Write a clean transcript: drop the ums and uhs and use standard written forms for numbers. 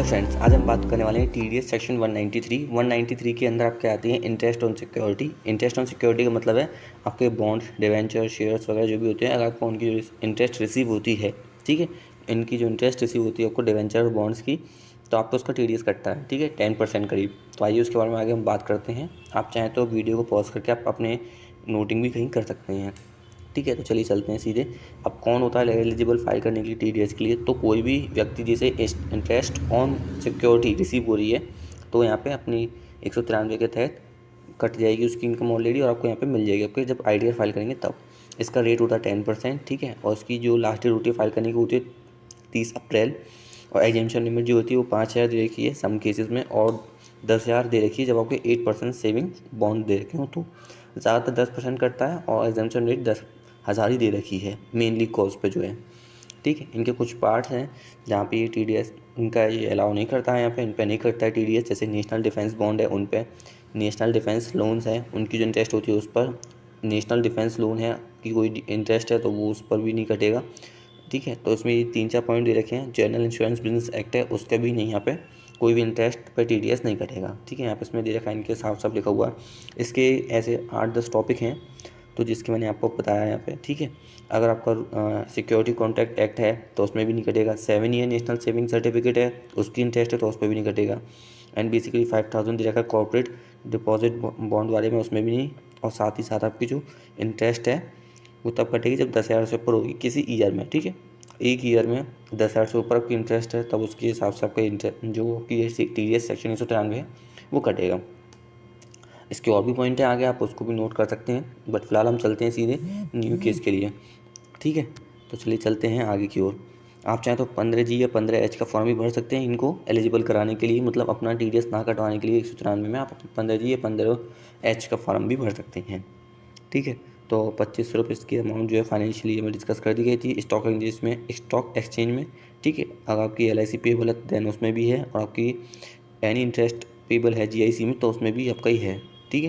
Friends, आज हम बात करने वाले हैं टीडीएस सेक्शन 193 के अंदर आपके आती हैं interest on security. Interest on security का मतलब है आपके बॉन्ड्स, डिवेंचर, शेयर्स वगैरह जो भी होते हैं, अगर आपको उनकी जो इंटरेस्ट रिसीव होती है, ठीक है, इनकी जो इंटरेस्ट रिसीव होती है आपको डिवेंचर और बॉन्ड्स की, तो आपको उसका टीडीएस कटता है, ठीक है, 10% करीब। तो आइए उसके बारे में आगे हम बात करते हैं। आप चाहें तो वीडियो को पॉज करके आप अपने नोटिंग भी कहीं कर सकते हैं, ठीक है। तो चलिए चलते हैं सीधे। अब कौन होता है एलिजिबल फाइल करने के लिए टीडीएस के लिए? तो कोई भी व्यक्ति जैसे इंटरेस्ट ऑन सिक्योरिटी रिसीव हो रही है, तो यहाँ पे अपनी 193 के तहत कट जाएगी उसकी इनकम ऑलरेडी, और आपको यहाँ पे मिल जाएगी आपके जब आईडीआर फाइल करेंगे तब। इसका रेट होता है 10%, ठीक है। और उसकी जो लास्ट डेट होती है फाइल करने की होती है 30 अप्रैल। और एग्जेम्पशन लिमिट जो होती है वो 5,000 दे रखी है सम केसेस में, और 10,000 दे रखी है जब आपके 8% सेविंग बॉन्ड दे रखे हो, तो ज़्यादातर 10% करता है, और एग्जेम्पशन रेट 10,000 ही दे रखी है मेनली कॉज पे जो है, ठीक है। इनके कुछ पार्ट्स हैं जहाँ पे ये टीडीएस इनका ये अलाउ नहीं करता है, यहाँ पे इन पे नहीं करता है टीडीएस। जैसे नेशनल डिफेंस बॉन्ड है उन पे, नेशनल डिफेंस लोन्स हैं उनकी जो इंटरेस्ट होती है उस पर, नेशनल डिफेंस लोन है कि कोई इंटरेस्ट है तो वो उस पर भी नहीं कटेगा, ठीक है। तो इसमें ये 3-4 पॉइंट दे रखे हैं। जनरल इंश्योरेंस बिजनेस एक्ट है उसका भी नहीं, यहाँ पे कोई भी इंटरेस्ट पर टीडीएस नहीं कटेगा, ठीक है। यहाँ पे इसमें दे रखा है इनके साफ साफ लिखा हुआ है। इसके ऐसे 8-10 टॉपिक हैं तो जिसके मैंने आपको बताया यहाँ पे, ठीक है। अगर आपका सिक्योरिटी कॉन्ट्रैक्ट एक्ट है तो उसमें भी नहीं कटेगा। 7 ईयर नेशनल सेविंग सर्टिफिकेट है उसकी इंटरेस्ट है तो उस पर भी नहीं कटेगा। एंड बेसिकली 5,000 दे रखा है कॉर्पोरेट डिपॉजिट बॉन्ड वाले में, उसमें भी नहीं। और साथ ही साथ आपकी जो इंटरेस्ट है वो तब कटेगी जब 10,000 से ऊपर होगी किसी ईयर में, ठीक है। एक ईयर में 10,000 से ऊपर आपकी इंटरेस्ट है तब उसके हिसाब से आपका इंटरेस्ट जो आपकी टीडीएस सेक्शन 193 है वो कटेगा। इसके और भी पॉइंट हैं आगे, आप उसको भी नोट कर सकते हैं, बट फिलहाल हम चलते हैं सीधे न्यू केस के लिए, ठीक है। तो चलिए चलते हैं आगे की ओर। आप चाहें तो 15G या 15H का फॉर्म भी भर सकते हैं इनको एलिजिबल कराने के लिए, मतलब अपना टीडीएस ना कटवाने के लिए 194 में आप 15G या 15H का फॉर्म भी भर सकते हैं, ठीक है। तो 2500 रुपये की अमाउंट जो है फाइनेंशियल में डिस्कस कर दी गई थी स्टॉक एक्सचेंज में, ठीक है। अगर आपकी LIC पेबल है देन उसमें भी है, और आपकी एनी इंटरेस्ट पेबल है GIC में तो उसमें भी आपका ही है,